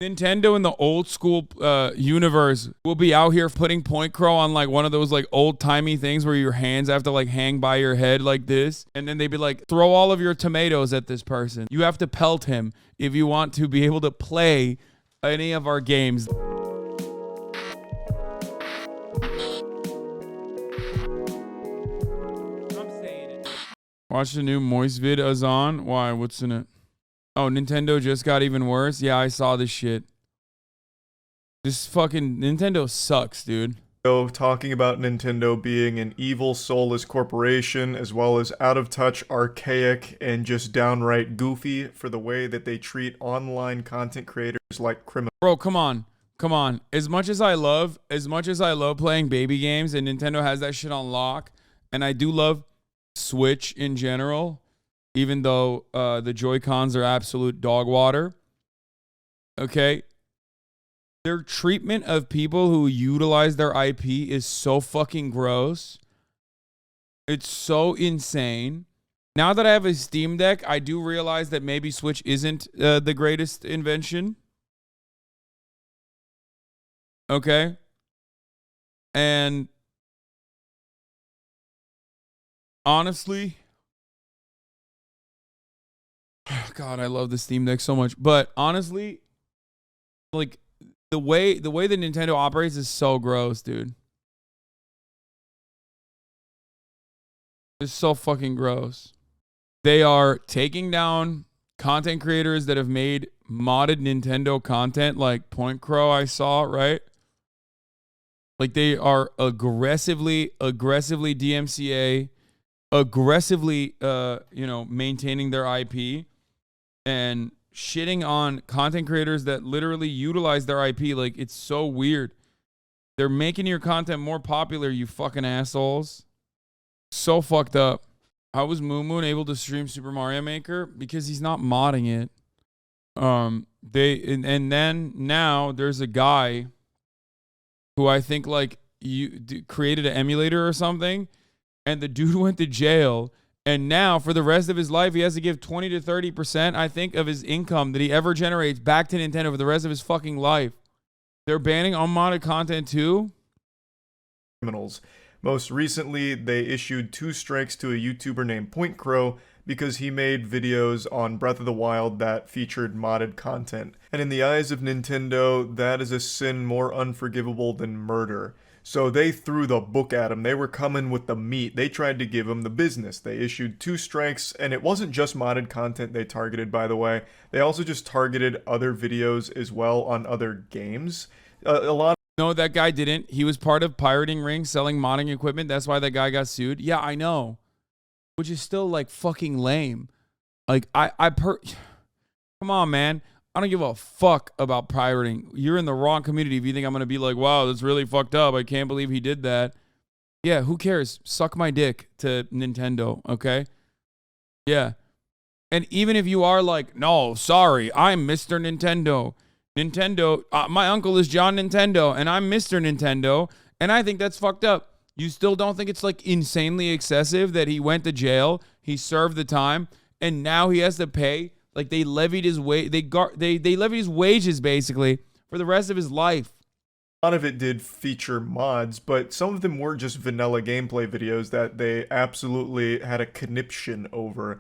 Nintendo in the old school universe will be out here putting point crow on like one of those like old timey things where your hands have to like hang by your head like this. And then they'd be like, throw all of your tomatoes at this person. You have to pelt him if you want to be able to play any of our games. Watch the new Moist vid Hasan. Why? What's in it? Oh, Nintendo just got even worse? Yeah, I saw this shit. This fucking Nintendo sucks, dude. Talking about Nintendo being an evil, soulless corporation, as well as out-of-touch, archaic, and just downright goofy for the way that they treat online content creators like criminals. Bro, come on. Come on. As much as I love playing baby games, and Nintendo has that shit on lock, and I do love Switch in general, even though the Joy-Cons are absolute dog water. Okay? Their treatment of people who utilize their IP is so fucking gross. It's so insane. Now that I have a Steam Deck, I do realize that maybe Switch isn't the greatest invention. Okay? And honestly, God, I love the Steam Deck so much. But honestly, like the way that Nintendo operates is so gross, dude. It's so fucking gross. They are taking down content creators that have made modded Nintendo content, like Point Crow I saw, right? Like they are aggressively DMCA, aggressively maintaining their IP and shitting on content creators that literally utilize their IP. Like, it's so weird. They're making your content more popular, you fucking assholes. So fucked up. How was Moon Moon able to stream Super Mario Maker? Because he's not modding it. Then now there's a guy who I think like created an emulator or something, and the dude went to jail. And now, for the rest of his life, he has to give 20 to 30%, I think, of his income that he ever generates back to Nintendo for the rest of his fucking life. They're banning unmodded content too? Criminals. Most recently, they issued 2 strikes to a YouTuber named Point Crow because he made videos on Breath of the Wild that featured modded content. And in the eyes of Nintendo, that is a sin more unforgivable than murder. So they threw the book at him. They were coming with the meat. They tried to give him the business. They issued 2 strikes, and it wasn't just modded content they targeted, by the way. They also just targeted other videos as well on other games. A lot. No, that guy didn't. He was part of Pirating Ring selling modding equipment. That's why that guy got sued. Yeah, I know. Which is still like fucking lame. Like come on, man. I don't give a fuck about pirating. You're in the wrong community if you think I'm going to be like, wow, that's really fucked up. I can't believe he did that. Yeah, who cares? Suck my dick to Nintendo, okay? Yeah. And even if you are like, no, sorry, I'm Mr. Nintendo. My uncle is John Nintendo, and I'm Mr. Nintendo, and I think that's fucked up. You still don't think it's like insanely excessive that he went to jail, he served the time, and now he has to pay? Like they levied his they levied his wages basically for the rest of his life. A lot of it did feature mods, but some of them were just vanilla gameplay videos that they absolutely had a conniption over.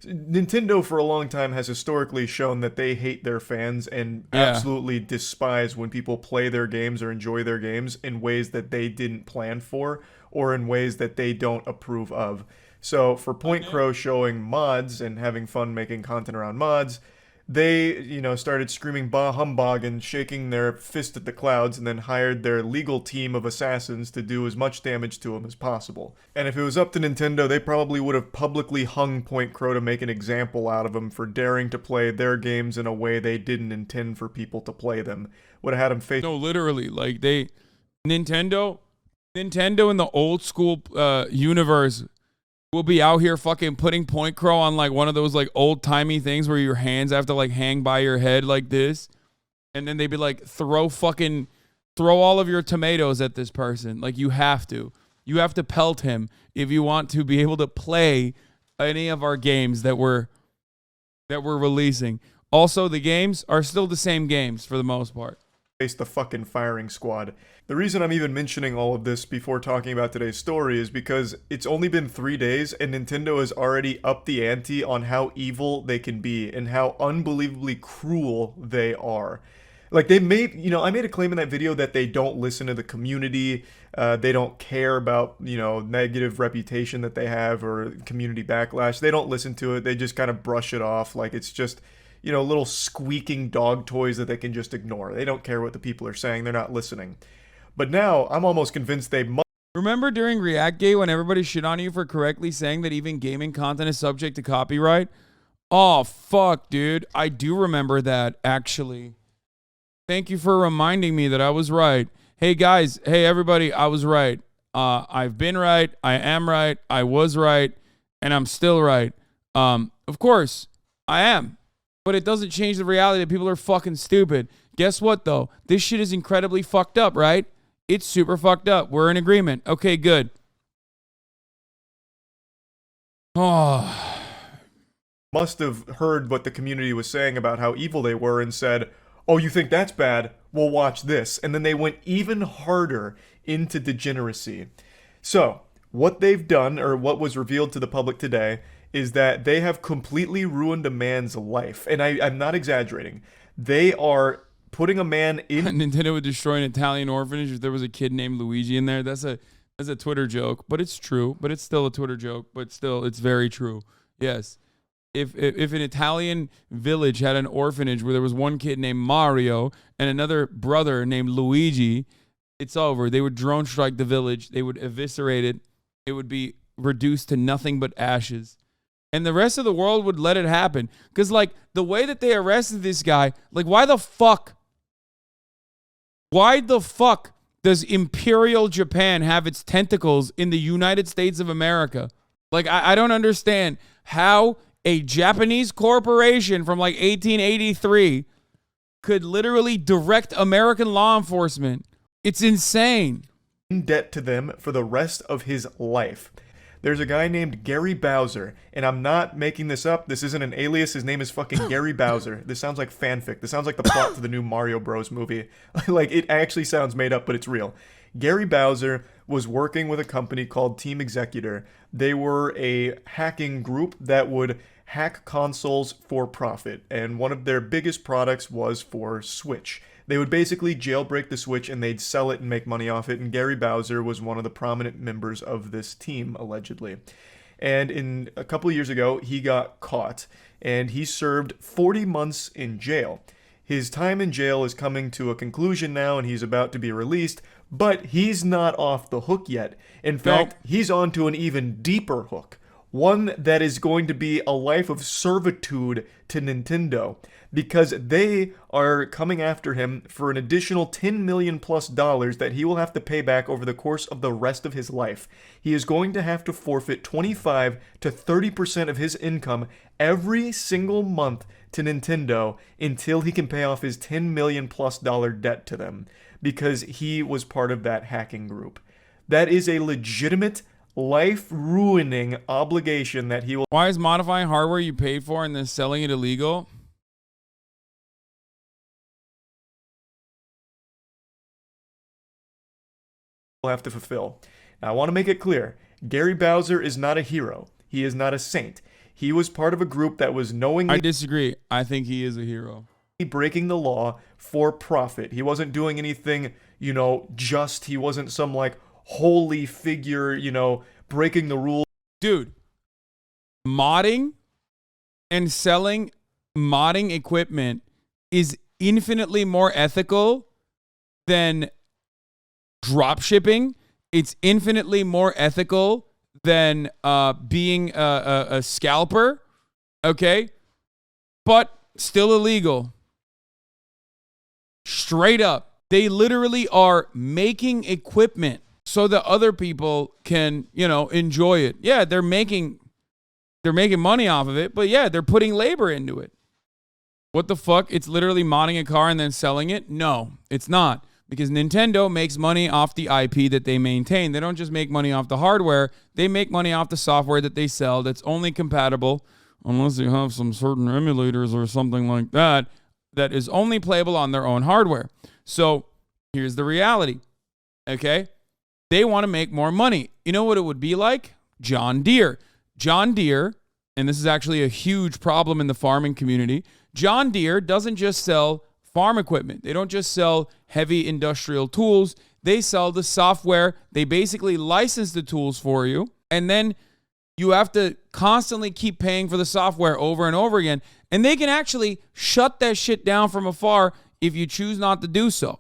Nintendo for a long time has historically shown that they hate their fans and absolutely despise when people play their games or enjoy their games in ways that they didn't plan for or in ways that they don't approve of. So for Point Crow showing mods and having fun making content around mods, they, started screaming bah humbug and shaking their fist at the clouds and then hired their legal team of assassins to do as much damage to him as possible. And if it was up to Nintendo, they probably would have publicly hung Point Crow to make an example out of him for daring to play their games in a way they didn't intend for people to play them. Would have had him face. No, literally, like Nintendo in the old school universe will be out here fucking putting Point Crow on like one of those like old timey things where your hands have to like hang by your head like this. And then they'd be like, throw all of your tomatoes at this person. Like you have to pelt him if you want to be able to play any of our games that we're releasing. Also, the games are still the same games for the most part. Face the fucking firing squad. The reason I'm even mentioning all of this before talking about today's story is because it's only been 3 days and Nintendo has already upped the ante on how evil they can be and how unbelievably cruel they are. Like, they made, I made a claim in that video that they don't listen to the community, they don't care about, negative reputation that they have or community backlash. They don't listen to it, they just kind of brush it off like it's just, little squeaking dog toys that they can just ignore. They don't care what the people are saying, they're not listening. But now, I'm almost convinced they must. Remember during ReactGate when everybody shit on you for correctly saying that even gaming content is subject to copyright? Oh, fuck, dude. I do remember that, actually. Thank you for reminding me that I was right. Hey, guys. Hey, everybody. I was right. I've been right. I am right. I was right. And I'm still right. Of course, I am. But it doesn't change the reality that people are fucking stupid. Guess what, though? This shit is incredibly fucked up, right? It's super fucked up. We're in agreement. Okay, good. Oh. Must have heard what the community was saying about how evil they were and said, oh, you think that's bad? Well, watch this. And then they went even harder into degeneracy. So, what they've done, or what was revealed to the public today, is that they have completely ruined a man's life. And I'm not exaggerating. They are putting a man in... Nintendo would destroy an Italian orphanage if there was a kid named Luigi in there. That's a Twitter joke, but it's true. But it's still a Twitter joke, but still, it's very true. Yes. If an Italian village had an orphanage where there was one kid named Mario and another brother named Luigi, it's over. They would drone strike the village. They would eviscerate it. It would be reduced to nothing but ashes. And the rest of the world would let it happen. Because, like, the way that they arrested this guy, like, why the fuck does Imperial Japan have its tentacles in the United States of America? Like, I don't understand how a Japanese corporation from, like, 1883 could literally direct American law enforcement. It's insane. In debt to them for the rest of his life. There's a guy named Gary Bowser, and I'm not making this up. This isn't an alias. His name is fucking Gary Bowser. This sounds like fanfic. This sounds like the plot to the new Mario Bros. Movie. Like, it actually sounds made up, but it's real. Gary Bowser was working with a company called Team Executor. They were a hacking group that would hack consoles for profit, and one of their biggest products was for Switch. They would basically jailbreak the Switch and they'd sell it and make money off it, and Gary Bowser was one of the prominent members of this team, allegedly. And a couple of years ago, he got caught, and he served 40 months in jail. His time in jail is coming to a conclusion now, and he's about to be released, but he's not off the hook yet. In fact, he's on to an even deeper hook. One that is going to be a life of servitude to Nintendo, because they are coming after him for an additional $10 million plus that he will have to pay back over the course of the rest of his life. He is going to have to forfeit 25 to 30% of his income every single month to Nintendo until he can pay off his $10 million plus debt to them, because he was part of that hacking group. That is a legitimate, life-ruining obligation that he will... Why is modifying hardware you paid for and then selling it illegal? have to fulfill. Now, I want to make it clear, Gary Bowser is not a hero. He is not a saint. He was part of a group that was knowingly... I disagree. I think he is a hero. ...breaking the law for profit. He wasn't doing anything, just. He wasn't some, like, holy figure, breaking the rules. Dude, modding and selling modding equipment is infinitely more ethical than drop shipping. It's infinitely more ethical than being a scalper, okay? But still illegal. Straight up. They literally are making equipment so that other people can, enjoy it. Yeah, they're making money off of it, but yeah, they're putting labor into it. What the fuck? It's literally modding a car and then selling it? No, it's not. Because Nintendo makes money off the IP that they maintain. They don't just make money off the hardware. They make money off the software that they sell that's only compatible unless you have some certain emulators or something like that, that is only playable on their own hardware. So here's the reality, okay? They want to make more money. You know what it would be like? John Deere. John Deere, and this is actually a huge problem in the farming community, John Deere doesn't just sell farm equipment. They don't just sell heavy industrial tools. They sell the software. They basically license the tools for you, and then you have to constantly keep paying for the software over and over again. And they can actually shut that shit down from afar if you choose not to do so.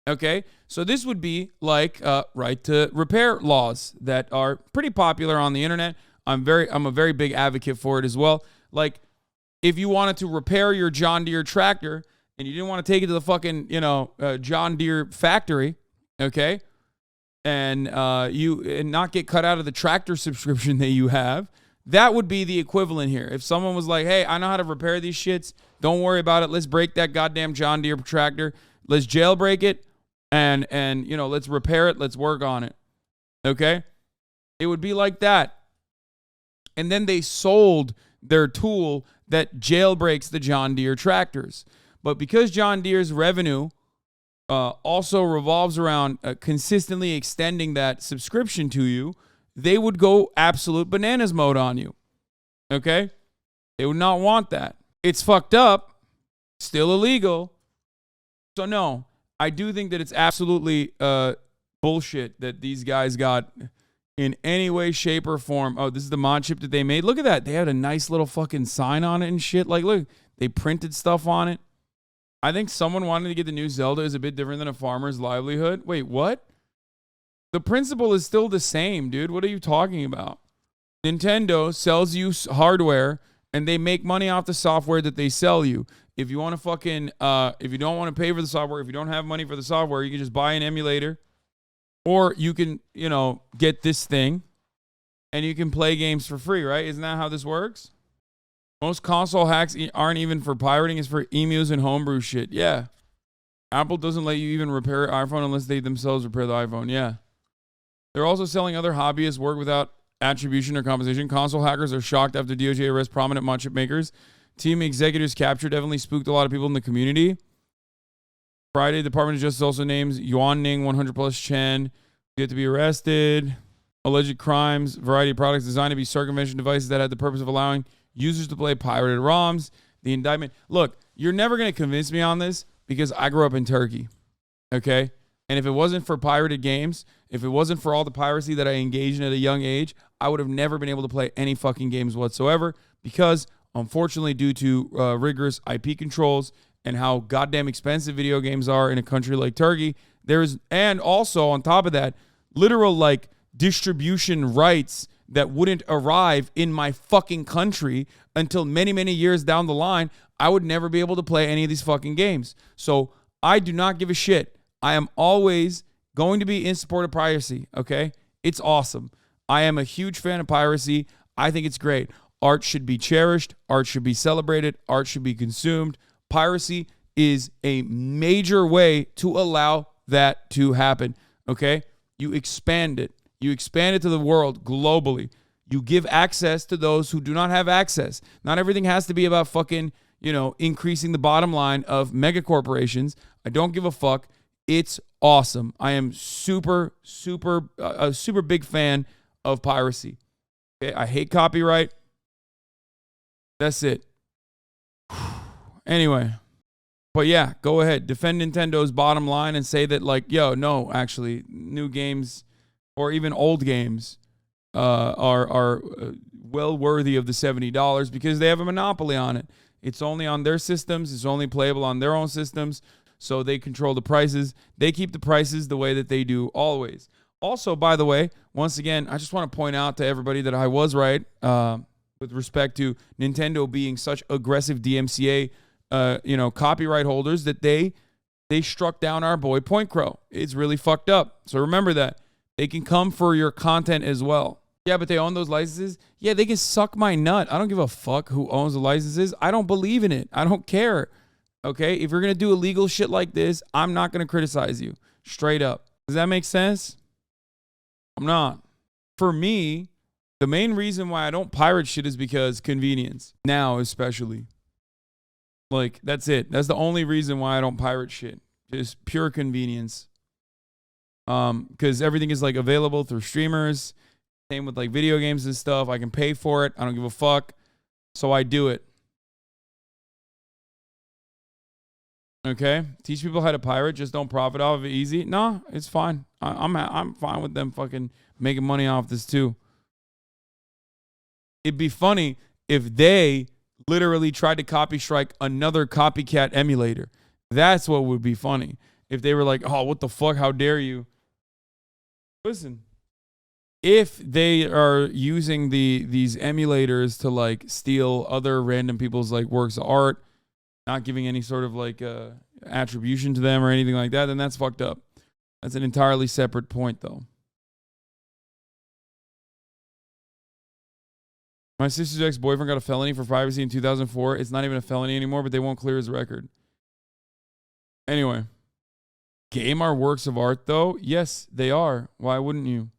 Okay? So this would be like right to repair laws that are pretty popular on the internet. I'm a very big advocate for it as well. Like, if you wanted to repair your John Deere tractor and you didn't want to take it to the fucking, John Deere factory, okay? And not get cut out of the tractor subscription that you have, that would be the equivalent here. If someone was like, hey, I know how to repair these shits, don't worry about it, let's break that goddamn John Deere tractor, let's jailbreak it, and let's repair it, let's work on it, okay? It would be like that. And then they sold their tool that jailbreaks the John Deere tractors. But because John Deere's revenue also revolves around consistently extending that subscription to you, they would go absolute bananas mode on you. Okay? They would not want that. It's fucked up, still illegal. So no, I do think that it's absolutely bullshit that these guys got in any way, shape, or form. Oh, this is the mod chip that they made. Look at that. They had a nice little fucking sign on it and shit. Like, look, they printed stuff on it. I think someone wanted to get the new Zelda is a bit different than a farmer's livelihood. Wait, what? The principle is still the same, dude. What are you talking about? Nintendo sells you hardware, and they make money off the software that they sell you. If you want to fucking, if you don't want to pay for the software, if you don't have money for the software, you can just buy an emulator. Or you can, get this thing and you can play games for free, right? Isn't that how this works? Most console hacks aren't even for pirating. It's for emus and homebrew shit. Yeah. Apple doesn't let you even repair an iPhone unless they themselves repair the iPhone. Yeah. They're also selling other hobbyists work without attribution or compensation. Console hackers are shocked after DOJ arrests prominent mod chip makers. Team executives captured definitely spooked a lot of people in the community. Friday, Department of Justice also names Yuan Ning, 100 plus Chen, get to be arrested. Alleged crimes, variety of products designed to be circumvention devices that had the purpose of allowing users to play pirated ROMs. The indictment. Look, you're never going to convince me on this because I grew up in Turkey, okay? And if it wasn't for pirated games, if it wasn't for all the piracy that I engaged in at a young age, I would have never been able to play any fucking games whatsoever because, unfortunately, due to rigorous IP controls and how goddamn expensive video games are in a country like Turkey, and also on top of that, literal like distribution rights that wouldn't arrive in my fucking country until many, many years down the line, I would never be able to play any of these fucking games. So I do not give a shit. I am always going to be in support of piracy, okay? It's awesome. I am a huge fan of piracy. I think it's great. Art should be cherished. Art should be celebrated. Art should be consumed. Piracy is a major way to allow that to happen, okay? You expand it. You expand it to the world globally. You give access to those who do not have access. Not everything has to be about fucking, increasing the bottom line of mega corporations. I don't give a fuck. It's awesome. I am a super big fan of piracy. Okay? I hate copyright. That's it. Anyway, but yeah, go ahead. Defend Nintendo's bottom line and say that, like, no, actually, new games or even old games are well worthy of the $70 because they have a monopoly on it. It's only on their systems. It's only playable on their own systems. So they control the prices. They keep the prices the way that they do always. Also, by the way, once again, I just want to point out to everybody that I was right with respect to Nintendo being such aggressive DMCA copyright holders that they struck down our boy Point Crow. It's really fucked up. So remember that. They can come for your content as well. Yeah, but they own those licenses. Yeah, they can suck my nut. I don't give a fuck who owns the licenses. I don't believe in it. I don't care. Okay? If you're going to do illegal shit like this, I'm not going to criticize you. Straight up. Does that make sense? I'm not. For me, The main reason why I don't pirate shit is because convenience. Now, especially. Like, that's it. That's the only reason why I don't pirate shit. Just pure convenience. Because everything is like available through streamers. Same with like video games and stuff. I can pay for it. I don't give a fuck. So I do it. Okay? Teach people how to pirate. Just don't profit off of it easy. No, it's fine. I'm fine with them fucking making money off this too. It'd be funny if they literally tried to copy strike another copycat emulator. That's what would be funny. If they were like, oh, what the fuck? How dare you? Listen, if they are using these emulators to like steal other random people's like works of art, not giving any sort of like attribution to them or anything like that, then that's fucked up. That's an entirely separate point though. My sister's ex-boyfriend got a felony for piracy in 2004. It's not even a felony anymore, but they won't clear his record. Anyway. Game are works of art, though? Yes, they are. Why wouldn't you?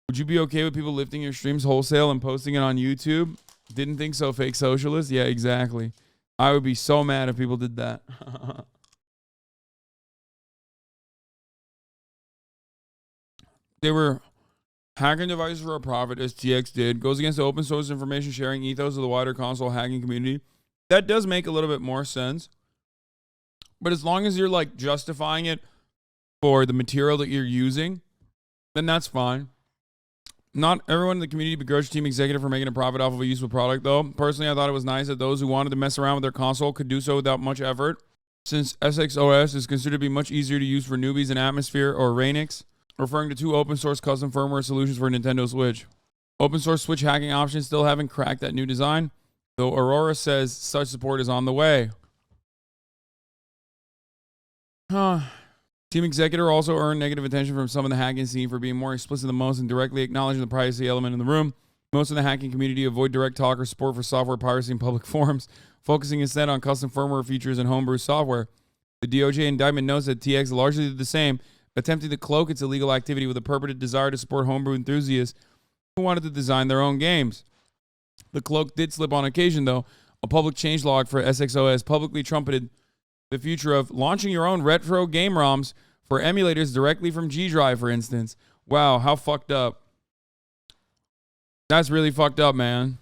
Would you be okay with people lifting your streams wholesale and posting it on YouTube? Didn't think so, fake socialist? Yeah, exactly. I would be so mad if people did that. They were hacking devices for a profit, as TX did. Goes against the open source information sharing ethos of the wider console hacking community. That does make a little bit more sense. But as long as you're like justifying it for the material that you're using, then that's fine. Not everyone in the community begrudged Team Executive for making a profit off of a useful product, though. Personally, I thought it was nice that those who wanted to mess around with their console could do so without much effort, since SXOS is considered to be much easier to use for newbies than Atmosphere or Rainix, referring to two open source custom firmware solutions for Nintendo Switch. Open source Switch hacking options still haven't cracked that new design, though Aurora says such support is on the way. Team Executor also earned negative attention from some of the hacking scene for being more explicit than most and directly acknowledging the privacy element in the room. Most of the hacking community avoid direct talk or support for software piracy in public forums, focusing instead on custom firmware features and homebrew software. The DOJ indictment notes that TX largely did the same, attempting to cloak its illegal activity with a purported desire to support homebrew enthusiasts who wanted to design their own games. The cloak did slip on occasion, though. A public changelog for SXOS publicly trumpeted the future of launching your own retro game ROMs for emulators directly from G Drive, for instance. Wow, how fucked up. That's really fucked up, man.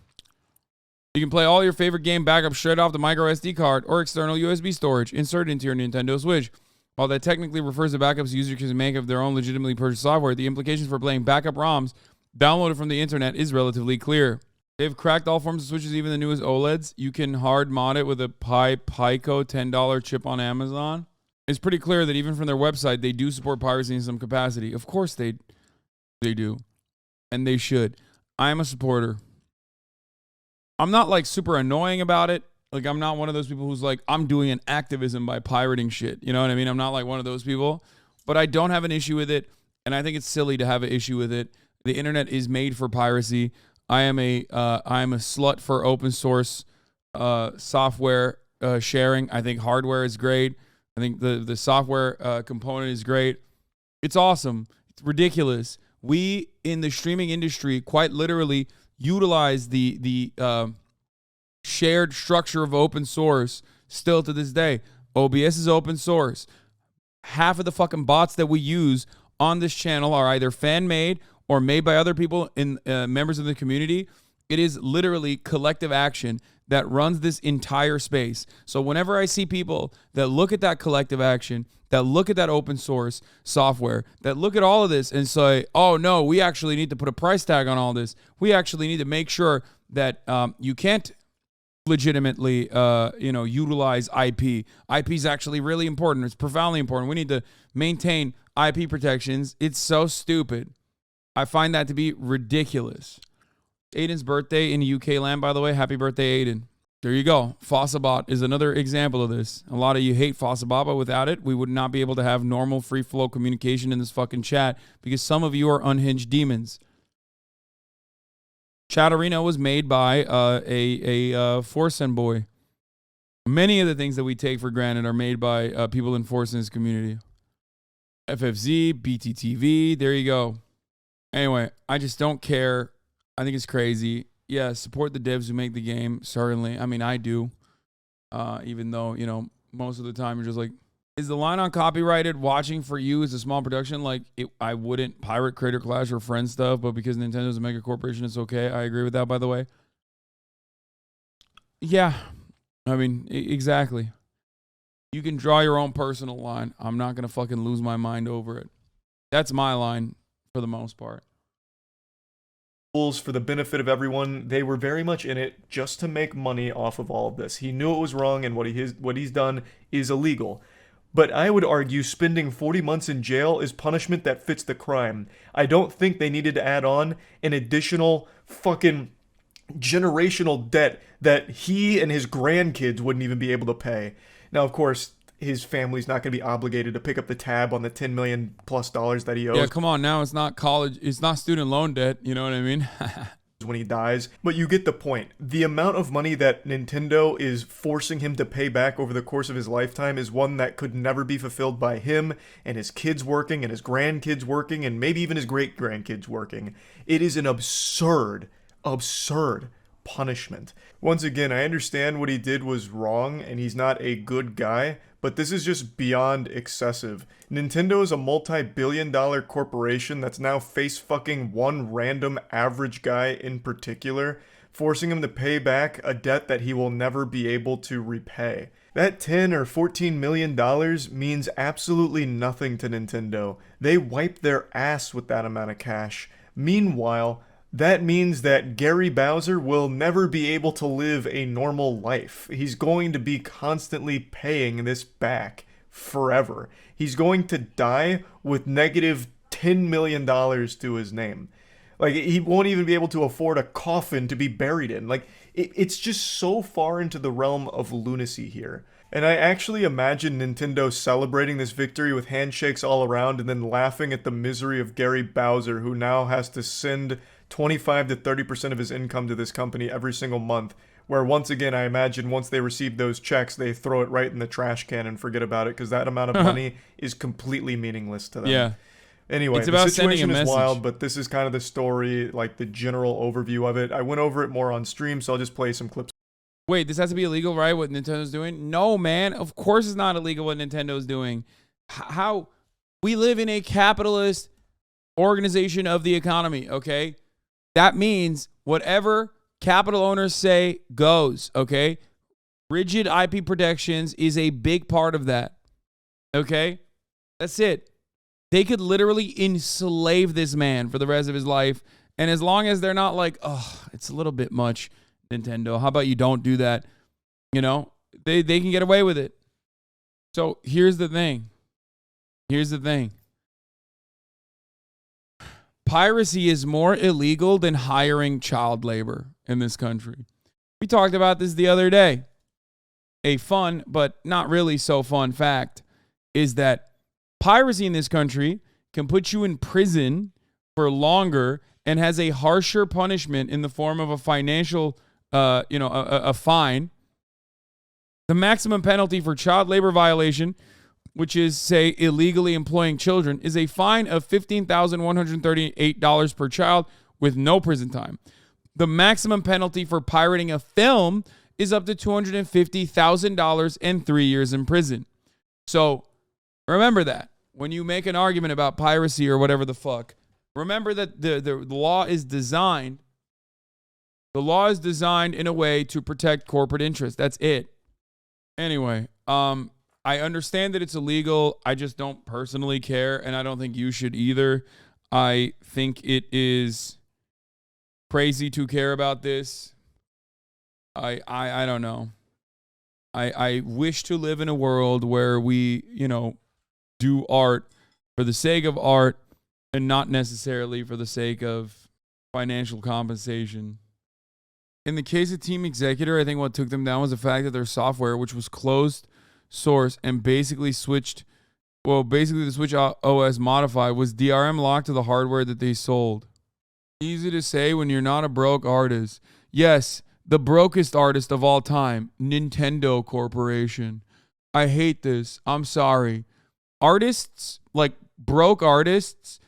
You can play all your favorite game backups straight off the micro SD card or external USB storage inserted into your Nintendo Switch. While that technically refers to backups users can make of their own legitimately purchased software, the implications for playing backup ROMs downloaded from the internet is relatively clear. They've cracked all forms of Switches, even the newest OLEDs. You can hard mod it with a Pico $10 chip on Amazon. It's pretty clear that even from their website, they do support piracy in some capacity. Of course they do. And they should. I am a supporter. I'm not like super annoying about it. Like, I'm not one of those people who's like, I'm doing an activism by pirating shit. You know what I mean? I'm not like one of those people. But I don't have an issue with it. And I think it's silly to have an issue with it. The internet is made for piracy. I am a slut for open source software sharing. I think hardware is great. I think the software component is great. It's awesome. It's ridiculous. We in the streaming industry quite literally utilize the shared structure of open source still to this day. OBS is open source. Half of the fucking bots that we use on this channel are either fan-made or made by other people in members of the community. It is literally collective action that runs this entire space. So whenever I see people that look at that collective action, that look at that open source software, that look at all of this and say, oh no, we actually need to put a price tag on all this. We actually need to make sure that you can't legitimately utilize IP. IP is actually really important. It's profoundly important. We need to maintain IP protections. It's so stupid. I find that to be ridiculous. Aiden's birthday in UK land, by the way. Happy birthday, Aiden. There you go. Fossabot is another example of this. A lot of you hate Fossabot, but without it, we would not be able to have normal free flow communication in this fucking chat because some of you are unhinged demons. Chatterino was made by a Forsen boy. Many of the things that we take for granted are made by people in Forsen's community. FFZ, BTTV, there you go. Anyway, I just don't care I think it's crazy. Yeah, support the devs who make the game, certainly. I mean, I do. Even though, you know, most of the time you're just like, is the line on copyrighted watching for you as a small production? Like, I wouldn't pirate Creator Clash or Friend stuff, but because Nintendo's a mega corporation, it's okay. I agree with that, by the way. Yeah, I mean, exactly. You can draw your own personal line. I'm not going to fucking lose my mind over it. That's my line for the most part. For the benefit of everyone, they were very much in it just to make money off of all of this. He knew it was wrong, and what he's done is illegal. But I would argue spending 40 months in jail is punishment that fits the crime. I don't think they needed to add on an additional fucking generational debt that he and his grandkids wouldn't even be able to pay. Now, of course, his family's not going to be obligated to pick up the tab on the $10 million plus that he owes. Yeah, come on. Now it's not college. It's not student loan debt. You know what I mean? When he dies. But you get the point. The amount of money that Nintendo is forcing him to pay back over the course of his lifetime is one that could never be fulfilled by him and his kids working and his grandkids working and maybe even his great-grandkids working. It is an absurd punishment. Once again, I understand what he did was wrong and he's not a good guy, but this is just beyond excessive. Nintendo is a multi-billion-dollar corporation that's now face-fucking one random average guy in particular, forcing him to pay back a debt that he will never be able to repay. That $10 or $14 million means absolutely nothing to Nintendo. They wiped their ass with that amount of cash. Meanwhile, that means that Gary Bowser will never be able to live a normal life. He's going to be constantly paying this back forever. He's going to die with negative $10 million to his name. Like, he won't even be able to afford a coffin to be buried in. Like, it's just so far into the realm of lunacy here. And I actually imagine Nintendo celebrating this victory with handshakes all around and then laughing at the misery of Gary Bowser, who now has to send 25 to 30% of his income to this company every single month, where once again, I imagine once they receive those checks, they throw it right in the trash can and forget about it, because that amount of money is completely meaningless to them. Yeah. Anyway, It's about the situation sending a is message. wild, but this is kind of the story, like the general overview of it. I went over it more on stream, so I'll just play some clips. Wait, this has to be illegal, right? What Nintendo's doing? No, man. Of course it's not illegal what Nintendo's doing. How? We live in a capitalist organization of the economy, okay? That means whatever capital owners say goes, okay? Rigid IP protections is a big part of that, okay? That's it. They could literally enslave this man for the rest of his life, and as long as they're not like, oh, it's a little bit much, Nintendo, how about you don't do that? You know, they can get away with it. So here's the thing. Piracy is more illegal than hiring child labor in this country. We talked about this the other day. A fun, but not really so fun fact is that piracy in this country can put you in prison for longer and has a harsher punishment in the form of a financial, a fine. The maximum penalty for child labor violation, which is, say, illegally employing children, is a fine of $15,138 per child with no prison time. The maximum penalty for pirating a film is up to $250,000 and 3 years in prison. So remember that. When you make an argument about piracy or whatever the fuck, remember that the law is designed. The law is designed in a way to protect corporate interests. That's it. Anyway, I understand that it's illegal. I just don't personally care, and I don't think you should either. I think it is crazy to care about this. I don't know. I wish to live in a world where we, do art for the sake of art and not necessarily for the sake of financial compensation. In the case of Team Executor, I think what took them down was the fact that their software, which was closed source and basically the Switch OS modified, was DRM locked to the hardware that they sold. Easy to say when you're not a broke artist. Yes, the brokest artist of all time, Nintendo Corporation. I hate this. I'm sorry. Artists, like broke artists,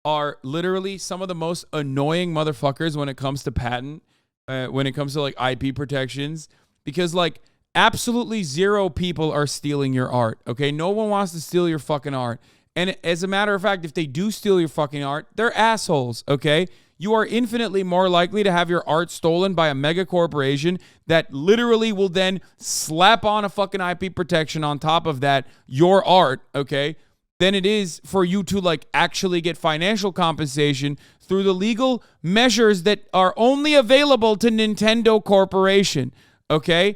are literally some of the most annoying motherfuckers when it comes to patent, when it comes to like IP protections, because like absolutely zero people are stealing your art. Okay. No one wants to steal your fucking art. And as a matter of fact, if they do steal your fucking art, they're assholes. Okay. You are infinitely more likely to have your art stolen by a mega corporation that literally will then slap on a fucking IP protection on top of that, your art. Okay. Than it is for you to like actually get financial compensation through the legal measures that are only available to Nintendo Corporation. Okay?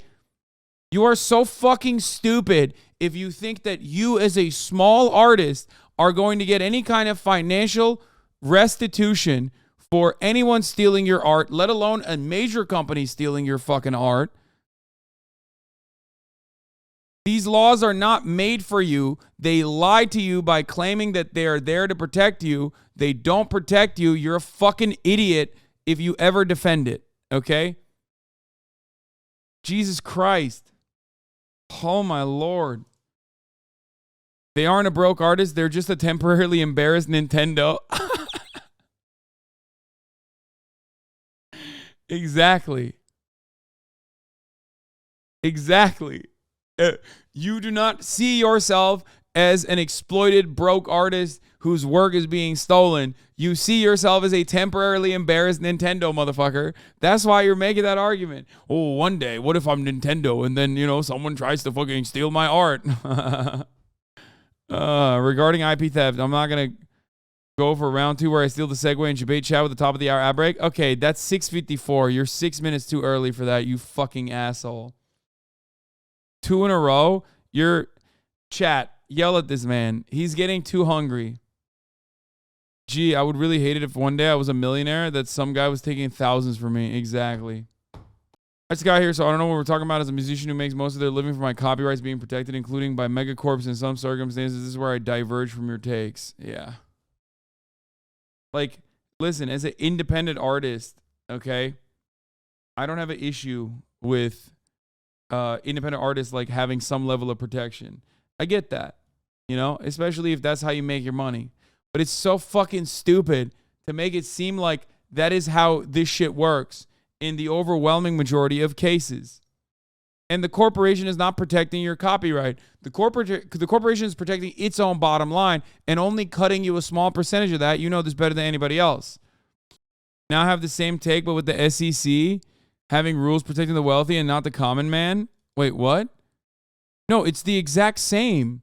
You are so fucking stupid if you think that you as a small artist are going to get any kind of financial restitution for anyone stealing your art, let alone a major company stealing your fucking art. These laws are not made for you. They lie to you by claiming that they are there to protect you. They don't protect you. You're a fucking idiot if you ever defend it, okay? Jesus Christ. Oh, my Lord. They aren't a broke artist. They're just a temporarily embarrassed Nintendo. Exactly. Exactly. You do not see yourself as an exploited, broke artist whose work is being stolen. You see yourself as a temporarily embarrassed Nintendo motherfucker. That's why you're making that argument. Oh, one day, what if I'm Nintendo and then, you know, someone tries to fucking steal my art? Regarding IP theft, I'm not going to go for round 2 where I steal the segue and debate chat with the top of the hour ad break. Okay, that's 6:54. You're 6 minutes too early for that, you fucking asshole. 2 in a row. Your chat, yell at this man. He's getting too hungry. Gee, I would really hate it if one day I was a millionaire that some guy was taking thousands from me. Exactly. This guy here, so I don't know what we're talking about. As a musician who makes most of their living from my copyrights being protected, including by megacorps in some circumstances, this is where I diverge from your takes. Yeah. Like, listen, as an independent artist, okay, I don't have an issue with independent artists like having some level of protection. I get that, you know, especially if that's how you make your money. But it's so fucking stupid to make it seem like that is how this shit works in the overwhelming majority of cases. And the corporation is not protecting your copyright. The corporation is protecting its own bottom line and only cutting you a small percentage of that. You know this better than anybody else. Now I have the same take, but with the SEC having rules protecting the wealthy and not the common man. Wait, what? No, it's the exact same.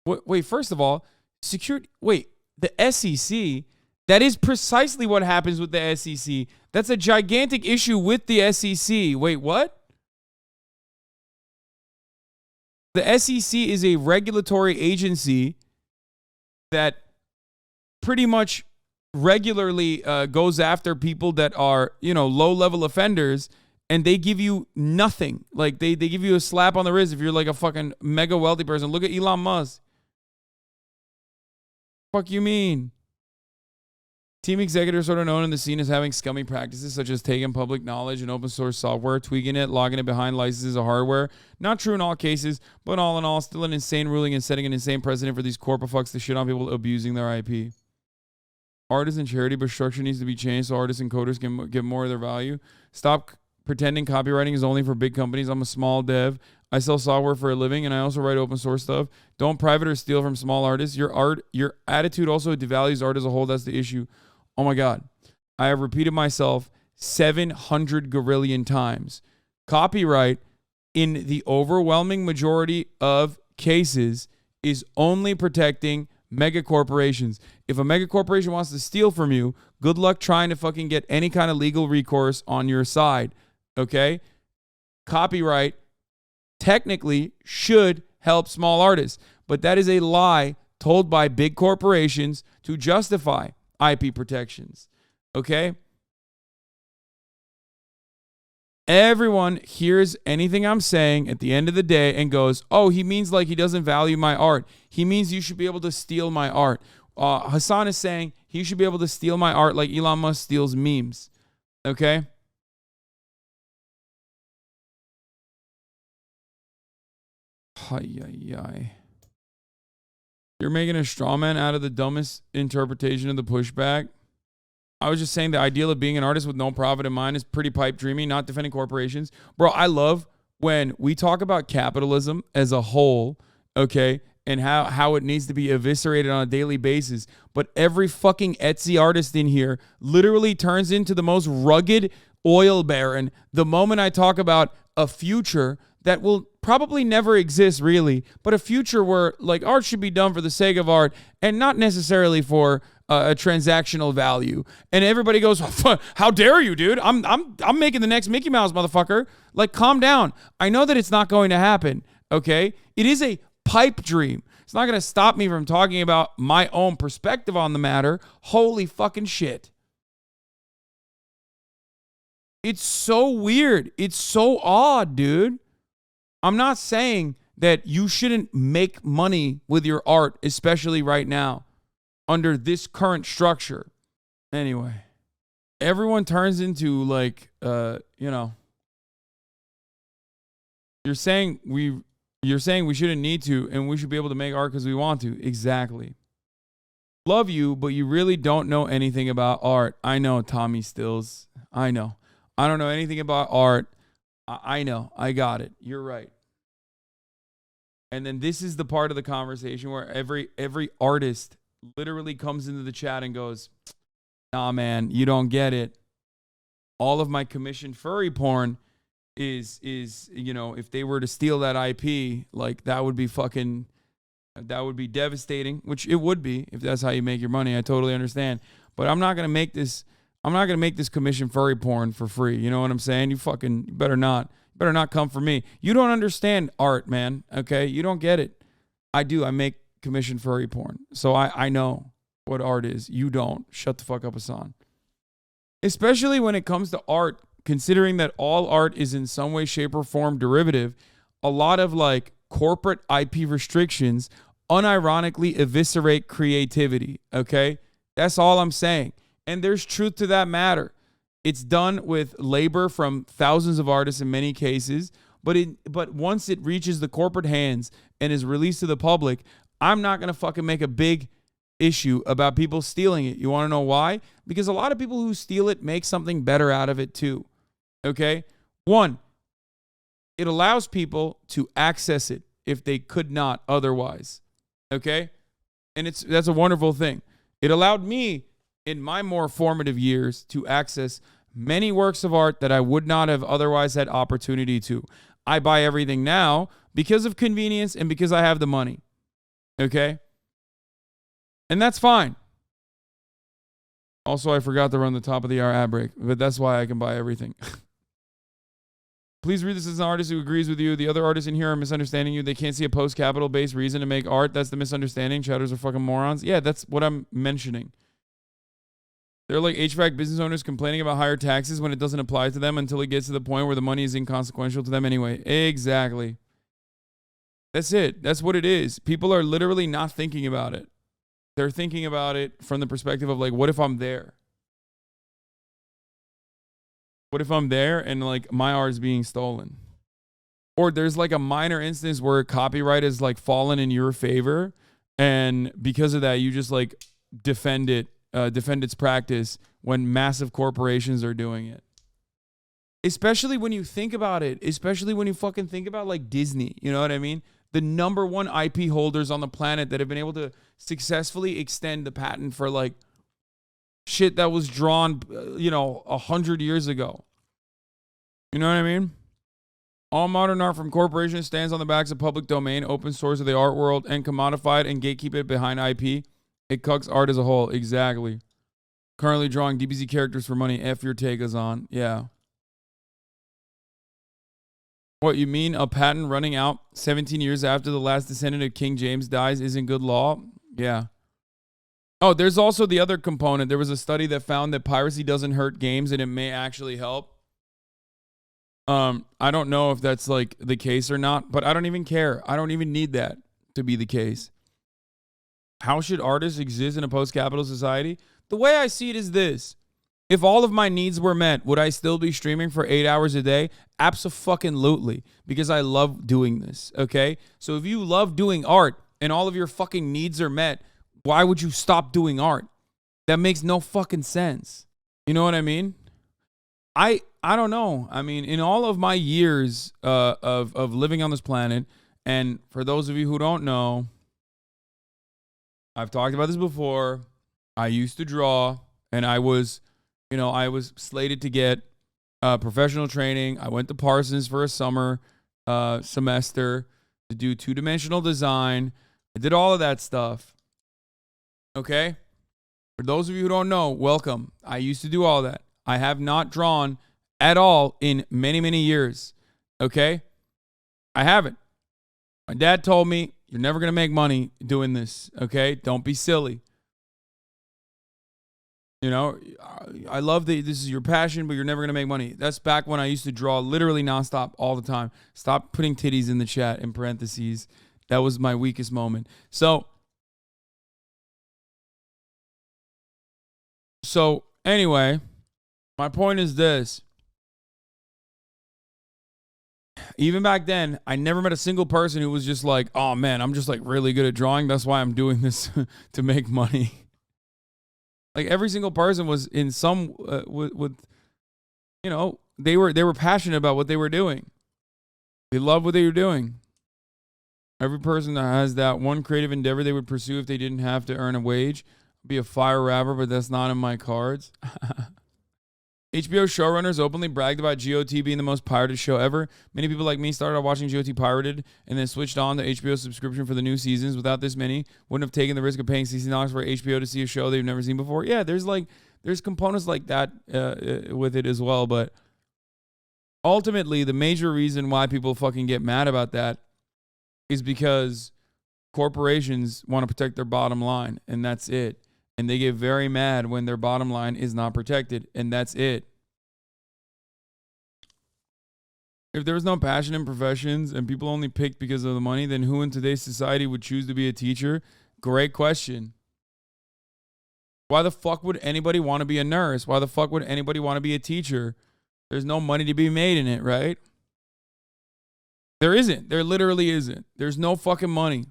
Wait, first of all, the SEC, that is precisely what happens with the SEC. That's a gigantic issue with the SEC. Wait, what? The SEC is a regulatory agency that pretty much regularly goes after people that are, you know, low-level offenders, and they give you nothing. Like, they give you a slap on the wrist if you're like a fucking mega wealthy person. Look at Elon Musk. Fuck you mean? Team executives sort of known in the scene as having scummy practices such as taking public knowledge and open source software, tweaking it, logging it behind licenses of hardware. Not true in all cases, but all in all, still an insane ruling and setting an insane precedent for these corporate fucks to shit on people abusing their IP. Artists and charity, but structure needs to be changed so artists and coders can get more of their value. Stop pretending copywriting is only for big companies. I'm a small dev. I sell software for a living, and I also write open source stuff. Don't private or steal from small artists. Your attitude also devalues art as a whole. That's the issue. Oh my God. I have repeated myself 700 gorillion times. Copyright, in the overwhelming majority of cases, is only protecting mega corporations. If a mega corporation wants to steal from you, good luck trying to fucking get any kind of legal recourse on your side. Okay? Copyright technically should help small artists, but that is a lie told by big corporations to justify IP protections. Okay? Everyone hears anything I'm saying at the end of the day and goes, oh, he means like he doesn't value my art. He means you should be able to steal my art. Hasan is saying he should be able to steal my art like Elon Musk steals memes. Okay? Your You're making a straw man out of the dumbest interpretation of the pushback. I was just saying the ideal of being an artist with no profit in mind is pretty pipe dreamy, not defending corporations. Bro, I love when we talk about capitalism as a whole, okay, and how it needs to be eviscerated on a daily basis. But every fucking Etsy artist in here literally turns into the most rugged oil baron the moment I talk about a future that will probably never exist really, but a future where like art should be done for the sake of art and not necessarily for a transactional value. And everybody goes, how dare you, dude? I'm making the next Mickey Mouse, motherfucker. Like, calm down. I know that it's not going to happen, okay? It is a pipe dream. It's not going to stop me from talking about my own perspective on the matter. Holy fucking shit. It's so weird. It's so odd, dude. I'm not saying that you shouldn't make money with your art, especially right now, under this current structure. Anyway, everyone turns into like, you're saying we shouldn't need to, and we should be able to make art because we want to. Exactly. Love you, but you really don't know anything about art. I know, Tommy Stills. I know. I don't know anything about art. I know. I got it. You're right. And then this is the part of the conversation where every artist literally comes into the chat and goes, nah, man, you don't get it. All of my commissioned furry porn is if they were to steal that IP, like that would be devastating, which it would be if that's how you make your money. I totally understand. But I'm not going to make this commissioned furry porn for free. You know what I'm saying? You better not come for me. You don't understand art, man. Okay? You don't get it. I do. I make commissioned furry porn. So I know what art is. You don't. Shut the fuck up, Hasan. Especially when it comes to art, considering that all art is in some way, shape, or form derivative, a lot of like corporate IP restrictions unironically eviscerate creativity. Okay? That's all I'm saying. And there's truth to that matter. It's done with labor from thousands of artists in many cases, but once it reaches the corporate hands and is released to the public, I'm not going to fucking make a big issue about people stealing it. You want to know why? Because a lot of people who steal it make something better out of it too. Okay? One, it allows people to access it if they could not otherwise. Okay? And that's a wonderful thing. It allowed me in my more formative years to access many works of art that I would not have otherwise had opportunity to. I buy everything now because of convenience and because I have the money. Okay? And that's fine. Also, I forgot to run the top of the hour ad break, but that's why I can buy everything. Please read this as an artist who agrees with you. The other artists in here are misunderstanding you. They can't see a post-capital based reason to make art. That's the misunderstanding. Chatters are fucking morons. Yeah, that's what I'm mentioning. They're like HVAC business owners complaining about higher taxes when it doesn't apply to them until it gets to the point where the money is inconsequential to them anyway. Exactly. That's it. That's what it is. People are literally not thinking about it. They're thinking about it from the perspective of like, what if I'm there? What if I'm there and like my art is being stolen? Or there's like a minor instance where copyright is like fallen in your favor, and because of that, you just like defend its practice when massive corporations are doing it. Especially when you think about it. Especially when you fucking think about like Disney. You know what I mean? The number one IP holders on the planet that have been able to successfully extend the patent for like shit that was drawn, 100 years ago. You know what I mean? All modern art from corporations stands on the backs of public domain, open source of the art world, and commodified and gatekeep it behind IP. It cucks art as a whole. Exactly. Currently drawing DBZ characters for money. F your take, Hasan. Yeah. What, you mean a patent running out 17 years after the last descendant of King James dies isn't good law? Yeah. Oh, there's also the other component. There was a study that found that piracy doesn't hurt games and it may actually help. I don't know if that's like the case or not, but I don't even care. I don't even need that to be the case. How should artists exist in a post-capital society? The way I see it is this. If all of my needs were met, would I still be streaming for 8 hours a day? Abso-fucking-lutely, because I love doing this, okay? So if you love doing art, and all of your fucking needs are met, why would you stop doing art? That makes no fucking sense. You know what I mean? I don't know. I mean, in all of my years of living on this planet, and for those of you who don't know, I've talked about this before. I used to draw, and I was slated to get professional training. I went to Parsons for a summer semester to do two-dimensional design. I did all of that stuff. Okay? For those of you who don't know, welcome. I used to do all that. I have not drawn at all in many, many years. Okay? I haven't. My dad told me, you're never going to make money doing this. Okay? Don't be silly. You know, I love that this is your passion, but you're never going to make money. That's back when I used to draw literally nonstop all the time. Stop putting titties in the chat in parentheses. That was my weakest moment. So anyway, my point is this. Even back then, I never met a single person who was just like, oh man, I'm just like really good at drawing. That's why I'm doing this to make money. Like every single person was in some with you know, they were passionate about what they were doing. They loved what they were doing. Every person that has that one creative endeavor they would pursue if they didn't have to earn a wage would be a fire rapper, but that's not in my cards. HBO showrunners openly bragged about GOT being the most pirated show ever. Many people like me started out watching GOT pirated and then switched on to HBO subscription for the new seasons. Without this many, wouldn't have taken the risk of paying $60 for HBO to see a show they've never seen before. Yeah, there's components like that with it as well. But ultimately, the major reason why people fucking get mad about that is because corporations want to protect their bottom line, and that's it. And they get very mad when their bottom line is not protected, and that's it. If there was no passion in professions and people only picked because of the money, then who in today's society would choose to be a teacher? Great question. Why the fuck would anybody want to be a nurse? Why the fuck would anybody want to be a teacher? There's no money to be made in it, right? There isn't. There literally isn't. There's no fucking money.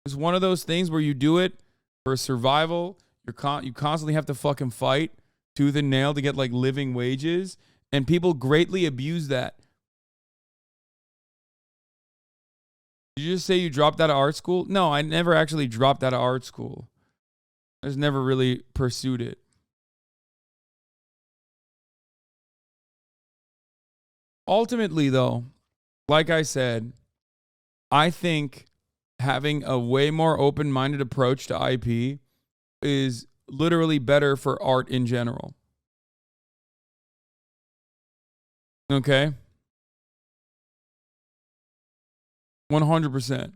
It's one of those things where you do it for survival. You constantly have to fucking fight tooth and nail to get like living wages, and people greatly abuse that. Did you just say you dropped out of art school? No, I never actually dropped out of art school. I just never really pursued it. Ultimately, though, like I said, I think having a way more open-minded approach to IP is literally better for art in general. Okay? 100%.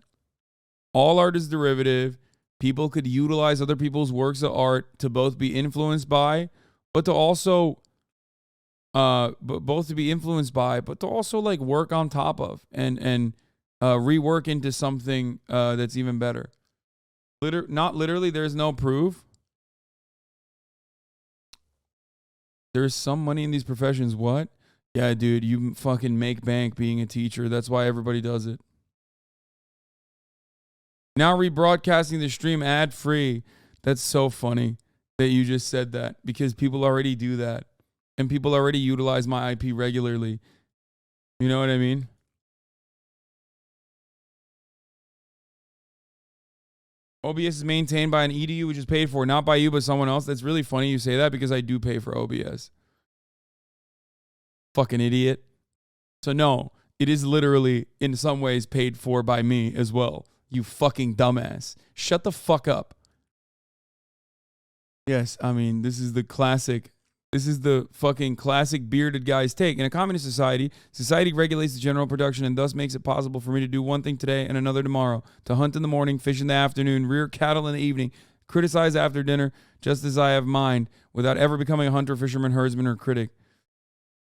All art is derivative. People could utilize other people's works of art to both be influenced by, but to also both to be influenced by, but to also like work on top of and rework into something that's even better. Not literally, there's no proof. There's some money in these professions. What? Yeah, dude, you fucking make bank being a teacher. That's why everybody does it. Now rebroadcasting the stream ad-free. That's so funny that you just said that, because people already do that. And people already utilize my IP regularly. You know what I mean? OBS is maintained by an EDU, which is paid for, not by you, but someone else. That's really funny you say that, because I do pay for OBS. Fucking idiot. So no, it is literally in some ways paid for by me as well. You fucking dumbass. Shut the fuck up. Yes, I mean, this is the fucking classic bearded guy's take. In a communist society, society regulates the general production and thus makes it possible for me to do one thing today and another tomorrow, to hunt in the morning, fish in the afternoon, rear cattle in the evening, criticize after dinner, just as I have mind, without ever becoming a hunter, fisherman, herdsman, or critic.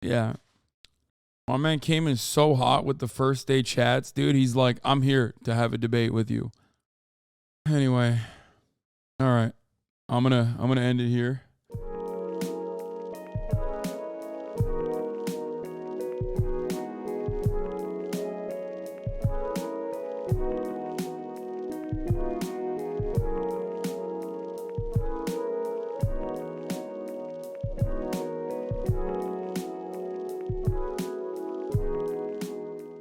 Yeah. My man came in so hot with the first day chats, dude. He's like, I'm here to have a debate with you. Anyway. All right. I'm gonna end it here.